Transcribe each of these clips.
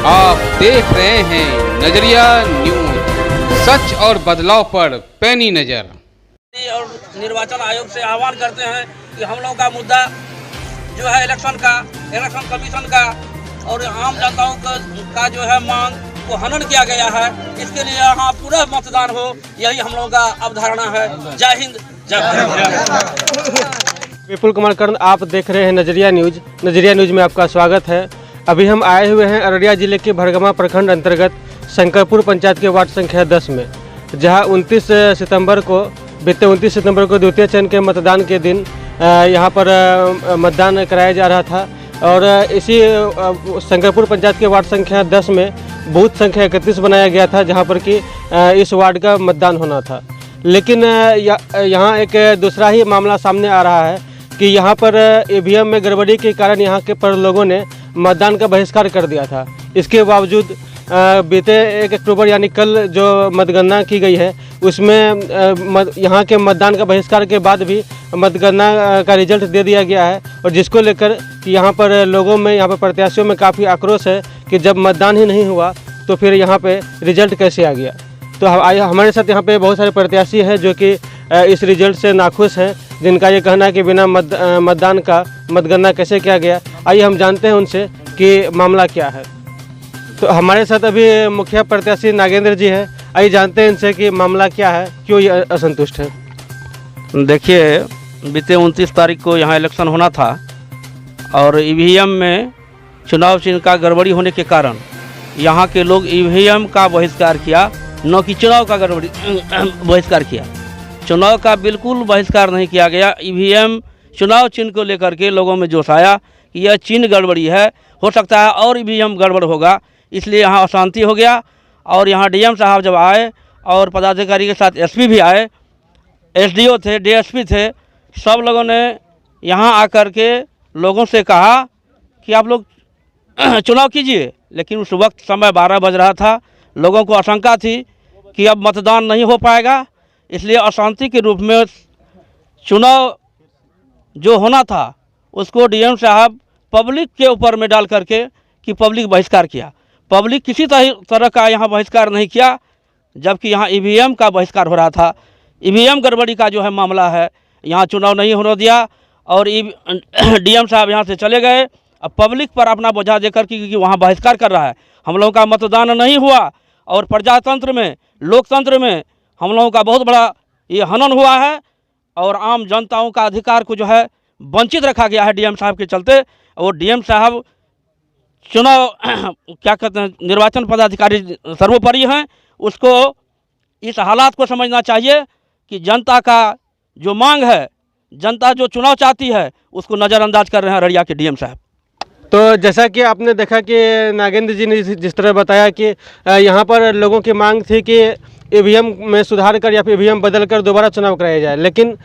आप देख रहे हैं नजरिया न्यूज, सच और बदलाव पर पैनी नजर। और निर्वाचन आयोग से आह्वान करते हैं कि हम लोगों का मुद्दा जो है इलेक्शन कमीशन का और आम जनताओं का जो है मांग को हनन किया गया है। इसके लिए यहाँ पूरा मतदान हो, यही हम लोगों का अवधारणा है। जय हिंद, जय भारत। विपुल कुमार कर्ण, आप देख रहे हैं नजरिया न्यूज। नजरिया न्यूज में आपका स्वागत है। अभी हम आए हुए हैं अररिया जिले के भड़गमा प्रखंड अंतर्गत शंकरपुर पंचायत के वार्ड संख्या 10 में, जहां 29 सितंबर को द्वितीय चरण के मतदान के दिन यहां पर मतदान कराया जा रहा था। और इसी शंकरपुर पंचायत के वार्ड संख्या 10 में बूथ संख्या 31 बनाया गया था, जहां पर कि इस वार्ड का मतदान होना था। लेकिन यहाँ एक दूसरा ही मामला सामने आ रहा है कि यहाँ पर ईवीएम में गड़बड़ी के कारण यहाँ के पर लोगों ने मतदान का बहिष्कार कर दिया था। इसके बावजूद बीते 1 अक्टूबर यानी कल जो मतगणना की गई है, उसमें यहाँ के मतदान का बहिष्कार के बाद भी मतगणना का रिजल्ट दे दिया गया है। और जिसको लेकर कि यहाँ पर लोगों में, यहाँ पर प्रत्याशियों में काफ़ी आक्रोश है कि जब मतदान ही नहीं हुआ तो फिर यहाँ पे रिजल्ट कैसे आ गया। तो हमारे साथ यहाँ पे बहुत सारे प्रत्याशी हैं जो कि इस रिजल्ट से नाखुश हैं, जिनका ये कहना है कि बिना मतदान का मतगणना कैसे किया गया। आइए हम जानते हैं उनसे कि मामला क्या है। तो हमारे साथ अभी मुखिया प्रत्याशी नागेंद्र जी हैं। आइए जानते हैं इनसे कि मामला क्या है, क्यों ये असंतुष्ट है। देखिए, बीते 29 तारीख को यहाँ इलेक्शन होना था और ईवीएम में चुनाव चिन्ह का गड़बड़ी होने के कारण यहाँ के लोग ईवीएम का बहिष्कार किया, न कि चुनाव का गड़बड़ी बहिष्कार किया। चुनाव का बिल्कुल बहिष्कार नहीं किया गया। ईवीएम चुनाव चिन्ह को लेकर के लोगों में जोश आया कि यह चिन्ह गड़बड़ी है, हो सकता है और ईवीएम गड़बड़ होगा, इसलिए यहाँ अशांति हो गया। और यहाँ डीएम साहब जब आए और पदाधिकारी के साथ एसपी भी आए, एसडीओ थे, डीएसपी थे, सब लोगों ने यहाँ आकर के लोगों से कहा कि आप लोग चुनाव कीजिए। लेकिन उस वक्त समय 12 बज रहा था, लोगों को आशंका थी कि अब मतदान नहीं हो पाएगा, इसलिए अशांति के रूप में चुनाव जो होना था उसको डीएम साहब पब्लिक के ऊपर में डाल करके कि पब्लिक बहिष्कार किया। पब्लिक किसी तरह का यहाँ बहिष्कार नहीं किया, जबकि यहाँ ईवीएम का बहिष्कार हो रहा था। ईवीएम गड़बड़ी का जो है मामला है, यहाँ चुनाव नहीं होने दिया और डीएम साहब यहाँ से चले गए। अब पब्लिक पर अपना बोझा देकर कि वहाँ बहिष्कार कर रहा है। हम लोगों का मतदान नहीं हुआ और प्रजातंत्र में, लोकतंत्र में हम लोगों का बहुत बड़ा ये हनन हुआ है और आम जनताओं का अधिकार को जो है वंचित रखा गया है डीएम साहब के चलते। और डीएम साहब चुनाव क्या कहते हैं, निर्वाचन पदाधिकारी सर्वोपरि हैं, उसको इस हालात को समझना चाहिए कि जनता का जो मांग है, जनता जो चुनाव चाहती है, उसको नज़रअंदाज कर रहे हैं अररिया के डीएम साहब। तो जैसा कि आपने देखा कि नागेंद्र जी ने जिस तरह बताया कि यहाँ पर लोगों की मांग थी कि ईवीएम में सुधार कर या फिर ईवीएम बदल कर दोबारा चुनाव कराया जाए। लेकिन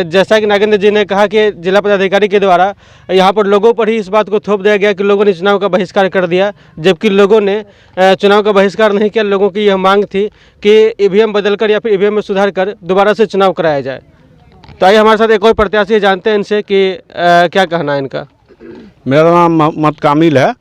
जैसा कि नागेंद्र जी ने कहा कि जिला पदाधिकारी के द्वारा यहाँ पर लोगों पर ही इस बात को थोप दिया गया कि लोगों ने चुनाव का बहिष्कार कर दिया, जबकि लोगों ने चुनाव का बहिष्कार नहीं किया। लोगों की यह मांग थी कि ईवीएम बदल कर या फिर ईवीएम में सुधार कर दोबारा से चुनाव कराया जाए। तो आइए हमारे साथ एक और प्रत्याशी जानते हैं इनसे कि क्या कहना है इनका। मेरा नाम मोहम्मद कामिल है।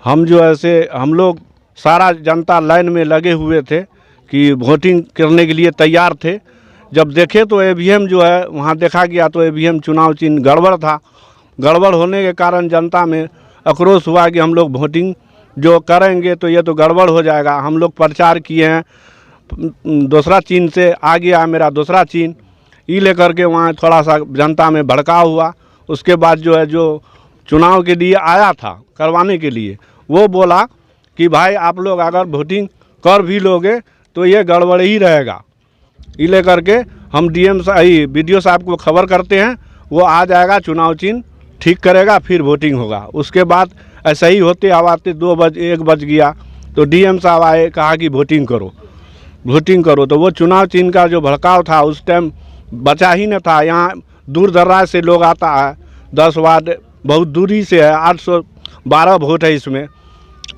हम लोग सारा जनता लाइन में लगे हुए थे कि वोटिंग करने के लिए तैयार थे। जब देखे तो ईवीएम जो है वहाँ देखा गया तो ईवीएम चुनाव चिन्ह गड़बड़ था। गड़बड़ होने के कारण जनता में आक्रोश हुआ कि हम लोग वोटिंग जो करेंगे तो ये तो गड़बड़ हो जाएगा। हम लोग प्रचार किए हैं, दूसरा चिन्ह से आ गया मेरा दूसरा चिन्ह, ये लेकर के वहाँ थोड़ा सा जनता में भड़काव हुआ। उसके बाद जो है जो चुनाव के लिए आया था करवाने के लिए, वो बोला कि भाई आप लोग अगर वोटिंग कर भी लोगे तो ये गड़बड़ ही रहेगा। ये लेकर के हम BDO साहब को खबर करते हैं, वो आ जाएगा, चुनाव चिन्ह ठीक करेगा, फिर वोटिंग होगा। उसके बाद ऐसा ही होते आवाते 1 बज गया तो डीएम साहब आए, कहा कि वोटिंग करो। तो वो चुनाव चिन्ह का जो भड़काव था उस टाइम बचा ही न था। यहाँ दूर दराज से लोग आता है, 10 वार्ड बहुत दूरी से है, 812 वोट है इसमें।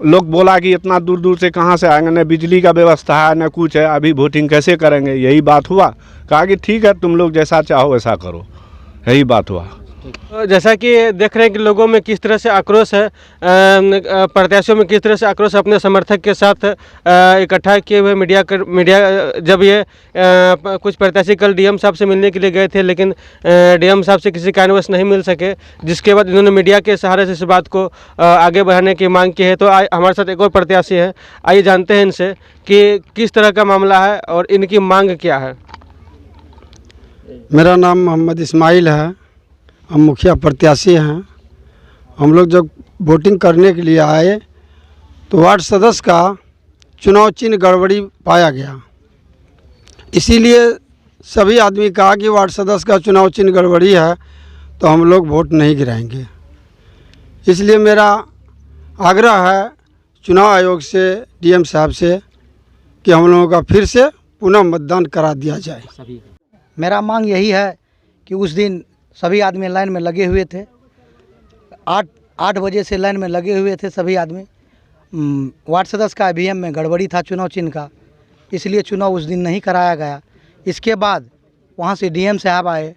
लोग बोला कि इतना दूर दूर से कहाँ से आएंगे, न बिजली का व्यवस्था है न कुछ है, अभी वोटिंग कैसे करेंगे। यही बात हुआ, कहा कि ठीक है तुम लोग जैसा चाहो वैसा करो, यही बात हुआ। जैसा कि देख रहे हैं कि लोगों में किस तरह से आक्रोश है, प्रत्याशियों में किस तरह से आक्रोश अपने समर्थक के साथ इकट्ठा किए हुए मीडिया जब ये कुछ प्रत्याशी कल डीएम साहब से मिलने के लिए गए थे, लेकिन डीएम साहब से किसी कारणवश नहीं मिल सके, जिसके बाद इन्होंने मीडिया के सहारे से इस बात को आगे बढ़ाने की मांग की है। तो हमारे साथ एक और प्रत्याशी हैं, आइए जानते हैं इनसे कि किस तरह का मामला है और इनकी मांग क्या है। मेरा नाम मोहम्मद इस्माइल है, हम मुखिया प्रत्याशी हैं। हम लोग जब वोटिंग करने के लिए आए तो वार्ड सदस्य का चुनाव चिन्ह गड़बड़ी पाया गया, इसीलिए सभी आदमी कहा कि वार्ड सदस्य का चुनाव चिन्ह गड़बड़ी है तो हम लोग वोट नहीं गिराएंगे। इसलिए मेरा आग्रह है चुनाव आयोग से, डीएम साहब से, कि हम लोगों का फिर से पुनः मतदान करा दिया जाए। मेरा मांग यही है कि उस दिन सभी आदमी लाइन में लगे हुए थे, 8 बजे से लाइन में लगे हुए थे सभी आदमी। वार्ड सदस्य का ईवीएम में गड़बड़ी था चुनाव चिन्ह का, इसलिए चुनाव उस दिन नहीं कराया गया। इसके बाद वहाँ से डीएम साहब आए,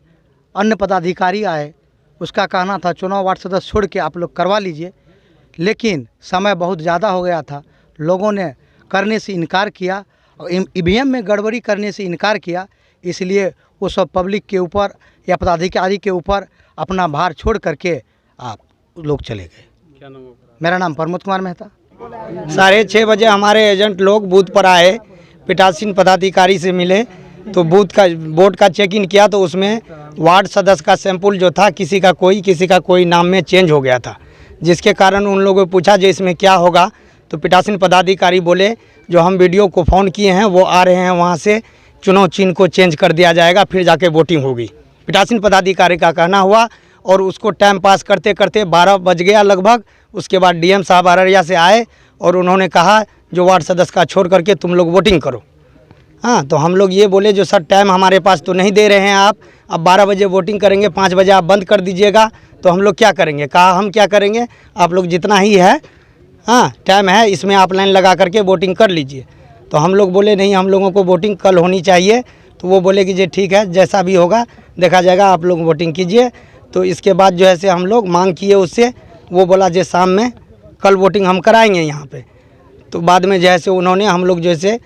अन्य पदाधिकारी आए, उसका कहना था चुनाव वार्ड सदस्य छोड़ के आप लोग करवा लीजिए, लेकिन समय बहुत ज़्यादा हो गया था, लोगों ने करने से इनकार किया और ईवीएम में गड़बड़ी करने से इनकार किया, इसलिए वो सब पब्लिक के ऊपर या पदाधिकारी के ऊपर अपना भार छोड़ करके आप लोग चले गए। क्या नाम है? मेरा नाम प्रमोद कुमार मेहता। 6:30 बजे हमारे एजेंट लोग बूथ पर आए, पीठासीन पदाधिकारी से मिले तो वोट का चेक इन किया तो उसमें वार्ड सदस्य का सैंपल जो था किसी का कोई नाम में चेंज हो गया था, जिसके कारण उन लोगों को पूछा जो इसमें क्या होगा, तो पीठासीन पदाधिकारी बोले जो हम वीडियो को फ़ोन किए हैं वो आ रहे हैं, वहाँ से चुनाव चिन्ह को चेंज कर दिया जाएगा, फिर जाके वोटिंग होगी। पीठासीन पदाधिकारी का कहना हुआ और उसको टाइम पास करते करते 12 बज गया लगभग। उसके बाद डीएम साहब अररिया से आए और उन्होंने कहा जो वार्ड सदस्य का छोड़ करके तुम लोग वोटिंग करो। हाँ, तो हम लोग ये बोले जो सर टाइम हमारे पास तो नहीं दे रहे हैं आप, अब 12 बजे वोटिंग करेंगे, 5 बजे आप बंद कर दीजिएगा, तो हम लोग क्या करेंगे। कहा हम क्या करेंगे, आप लोग जितना ही है, हाँ टाइम है, इसमें आप लाइन लगा करके वोटिंग कर लीजिए। तो हम लोग बोले नहीं, हम लोगों को वोटिंग कल होनी चाहिए। तो वो बोले कि जी ठीक है, जैसा भी होगा देखा जाएगा, आप लोग वोटिंग कीजिए। तो इसके बाद जो है से हम लोग मांग किए उससे, वो बोला जो शाम में कल वोटिंग हम कराएंगे यहाँ पे। तो बाद में जो है से उन्होंने हम लोग जैसे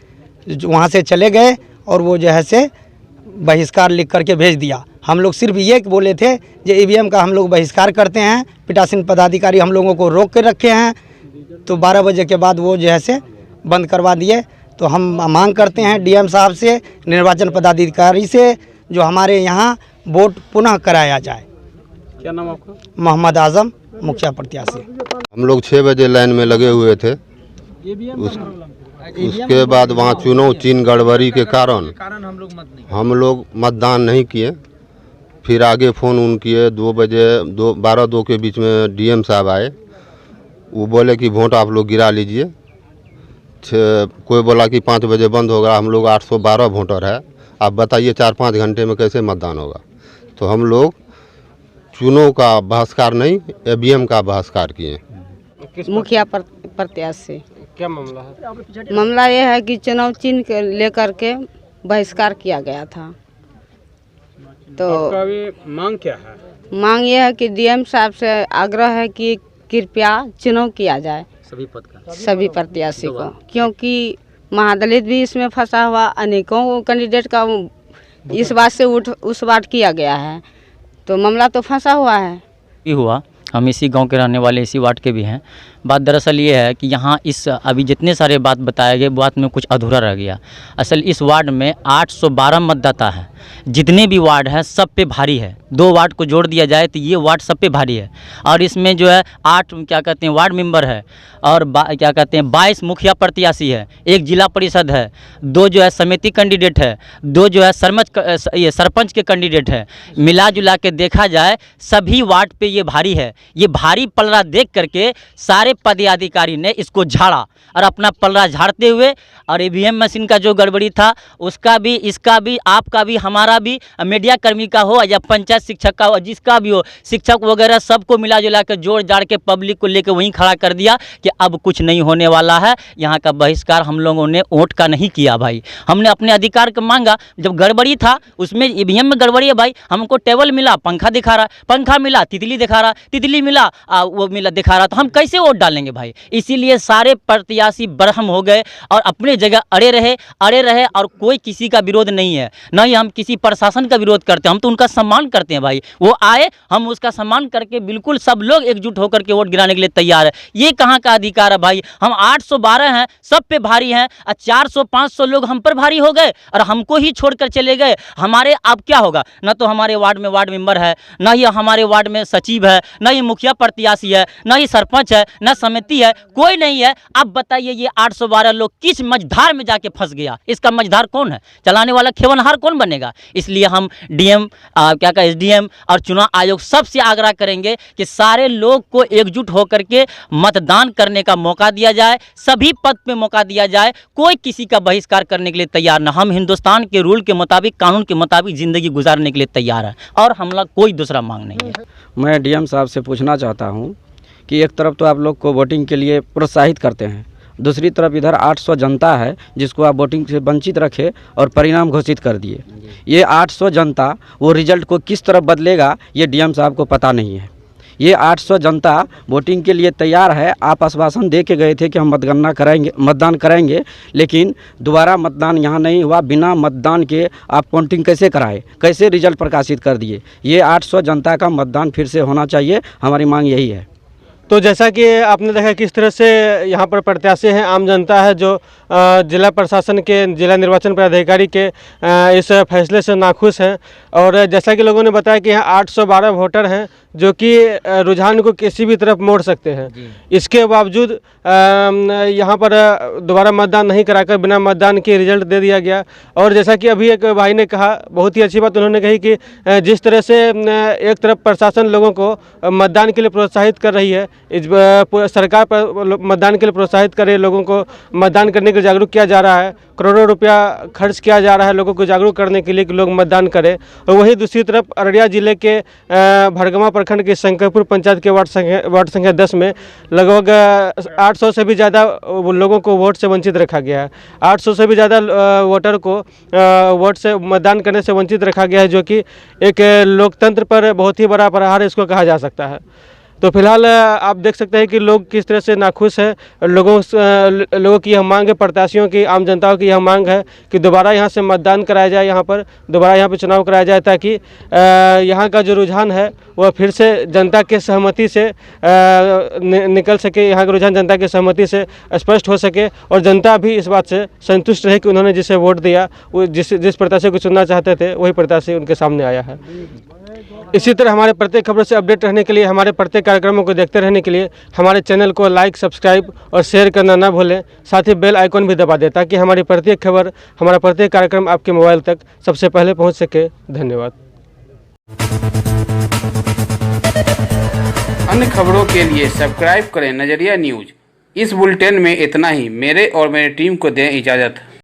वहाँ से चले गए और वो जो है से बहिष्कार लिख करके भेज दिया। हम लोग सिर्फ ये बोले थे जो ईवीएम का हम लोग बहिष्कार करते हैं, पीठासीन पदाधिकारी हम लोगों को रोक के रखे हैं। तो 12 बजे के बाद वो जो है से बंद करवा दिए। तो हम मांग करते हैं डीएम साहब से, निर्वाचन पदाधिकारी से, जो हमारे यहाँ वोट पुनः कराया जाए। क्या नाम आपका? मोहम्मद आजम, मुखिया प्रत्याशी। हम लोग 6 बजे लाइन में लगे हुए थे। उसके बाद वहाँ चुनाव चिन्ह गड़बड़ी के कारण हम लोग मतदान नहीं किए। फिर आगे फ़ोन उन किए, 2 बजे 12-2 के बीच में डीएम साहब आए, वो बोले कि वोट आप लोग गिरा लीजिए। कोई बोला कि 5 बजे बंद होगा। हम लोग 812 वोटर है, आप बताइए 4-5 घंटे में कैसे मतदान होगा। तो हम लोग चुनाव का बहिष्कार नहीं, ईवीएम का बहिष्कार किए। मुखिया प्रत्याशी। क्या मामला है? मामला ये है कि चुनाव चिन्ह के लेकर के बहिष्कार किया गया था। तो आपका अभी मांग क्या है? मांग ये है कि डीएम साहब से आग्रह है कि कृपया चुनाव किया जाए सभी प्रत्याशी को, क्योंकि महादलित भी इसमें फंसा हुआ, अनेकों कैंडिडेट का इस बात से उस बात किया गया है, तो मामला तो फंसा हुआ है। हुआ, हम इसी गांव के रहने वाले, इसी वार्ड के भी हैं। बात दरअसल ये है कि यहाँ इस अभी जितने सारे बात बताए गए, बात में कुछ अधूरा रह गया। असल इस वार्ड में 812 मतदाता है, जितने भी वार्ड हैं सब पे भारी है। 2 वार्ड को जोड़ दिया जाए तो ये वार्ड सब पे भारी है। और इसमें जो है 8 वार्ड मेंबर है और 22 मुखिया प्रत्याशी है, 1 जिला परिषद है, 2 जो है समिति कैंडिडेट है, 2 जो है सरपंच के कैंडिडेट है। मिला जुला के देखा जाए सभी वार्ड पे ये भारी है। ये भारी पलड़ा देख करके सारे पदाधिकारी ने इसको झाड़ा और अपना पलड़ा झाड़ते हुए और ईवीएम मशीन का जो गड़बड़ी था उसका भी, इसका भी, आपका भी, हमारा भी, मीडिया कर्मी का हो या पंचायत शिक्षक का, जिसका भी हो, शिक्षक वगैरह सबको मिला जुला कर जोड़ जाड़ के पब्लिक को लेकर वहीं खड़ा कर दिया कि अब कुछ नहीं होने वाला है। यहाँ का बहिष्कार हम लोगों ने वोट का नहीं किया भाई, हमने अपने अधिकार को मांगा। जब गड़बड़ी था उसमें, ईवीएम में गड़बड़ी है भाई, हमको टेबल मिला, पंखा दिखा रहा, पंखा मिला, तितली दिखा रहा, तितली मिला वो मिला दिखा रहा, तो हम कैसे वोट डालेंगे भाई। इसीलिए सारे प्रत्याशी बरहम हो गए और अपने जगह अड़े रहे और कोई किसी का विरोध नहीं है, न ही हम किसी प्रशासन का विरोध करते हैं, हम तो उनका सम्मान करते हैं भाई। वो आए, हम उसका सम्मान करके बिल्कुल सब लोग एकजुट होकर के वोट गिराने के लिए तैयार है। ये कहाँ का अधिकार है भाई, हम 812 हैं, सब पे भारी हैं, 400-500 लोग हम पर भारी हो गए और हमको ही छोड़कर चले गए। हमारे अब क्या होगा, न तो हमारे वार्ड में वार्ड मेंबर है, न ही हमारे वार्ड में सचिव है, न ही मुखिया प्रत्याशी है, न ही सरपंच है, न समिति है, कोई नहीं है। अब बताइए ये 812 लोग किस मझधार में जाके फंस गया, इसका मझधार कौन है, चलाने वाला खेवनहार कौन बनेगा। इसलिए हम डीएम एसडीएम और चुनाव आयोग सबसे आग्रह करेंगे कि सारे लोग को एकजुट होकर के मतदान करने का मौका दिया जाए, सभी पद पे मौका दिया जाए, कोई किसी का बहिष्कार करने के लिए तैयार ना। हम हिंदुस्तान के रूल के मुताबिक, कानून के मुताबिक ज़िंदगी गुजारने के लिए तैयार है और हमला कोई दूसरा मांग नहीं है। मैं डीएम साहब से पूछना चाहता हूँ कि एक तरफ तो आप लोग को वोटिंग के लिए प्रोत्साहित करते हैं, दूसरी तरफ इधर 800 जनता है जिसको आप वोटिंग से वंचित रखे और परिणाम घोषित कर दिए। ये 800 जनता वो रिजल्ट को किस तरफ बदलेगा ये डीएम साहब को पता नहीं है। ये 800 जनता वोटिंग के लिए तैयार है, आप आश्वासन दे के गए थे कि हम मतदान करेंगे, लेकिन दोबारा मतदान यहाँ नहीं हुआ। बिना मतदान के आप काउंटिंग कैसे कराए, कैसे रिजल्ट प्रकाशित कर दिए। ये 800 जनता का मतदान फिर से होना चाहिए, हमारी मांग यही है। तो जैसा कि आपने देखा किस तरह से यहाँ पर प्रत्याशी हैं, आम जनता है जो जिला प्रशासन के, जिला निर्वाचन पदाधिकारी के इस फैसले से नाखुश हैं। और जैसा कि लोगों ने बताया कि यहाँ 812 वोटर हैं जो कि रुझान को किसी भी तरफ मोड़ सकते हैं। इसके बावजूद यहाँ पर दोबारा मतदान नहीं कराकर बिना मतदान के रिजल्ट दे दिया गया। और जैसा कि अभी एक भाई ने कहा, बहुत ही अच्छी बात उन्होंने कही कि जिस तरह से एक तरफ प्रशासन लोगों को मतदान के लिए प्रोत्साहित कर रही है, सरकार पर मतदान के लिए प्रोत्साहित कर रही है, लोगों को मतदान करने के लिए जागरूक किया जा रहा है, करोड़ों रुपया खर्च किया जा रहा है लोगों को जागरूक करने के लिए कि लोग मतदान करें। और वहीं दूसरी तरफ अररिया जिले के भड़गमा प्रखंड के शंकरपुर पंचायत के वार्ड संख्या 10 में लगभग 800 से भी ज़्यादा लोगों को वोट से वंचित रखा गया है। 800 से भी ज़्यादा वोटर को वोट से मतदान करने से वंचित रखा गया है, जो कि एक लोकतंत्र पर बहुत ही बड़ा प्रहार इसको कहा जा सकता है। तो फिलहाल आप देख सकते हैं कि लोग किस तरह से नाखुश हैं। लोगों की यह मांग है, प्रत्याशियों की, आम जनता की यह मांग है कि दोबारा यहाँ से मतदान कराया जाए, यहाँ पर दोबारा यहाँ पर चुनाव कराया जाए, ताकि यहाँ का जो रुझान है वह फिर से जनता के सहमति से निकल सके, यहाँ का रुझान जनता की सहमति से स्पष्ट हो सके और जनता भी इस बात से संतुष्ट रहे कि उन्होंने जिसे वोट दिया, वो जिस प्रत्याशी को चुनना चाहते थे वही प्रत्याशी उनके सामने आया है। इसी तरह हमारे प्रत्येक खबरों से अपडेट रहने के लिए, हमारे प्रत्येक कार्यक्रमों को देखते रहने के लिए हमारे चैनल को लाइक, सब्सक्राइब और शेयर करना ना भूलें। साथ ही बेल आइकॉन भी दबा दें ताकि हमारी प्रत्येक खबर, हमारा प्रत्येक कार्यक्रम आपके मोबाइल तक सबसे पहले पहुंच सके। धन्यवाद। अन्य खबरों के लिए सब्सक्राइब करें नजरिया न्यूज। इस बुलेटिन में इतना ही। मेरे और मेरी टीम को दें इजाज़त।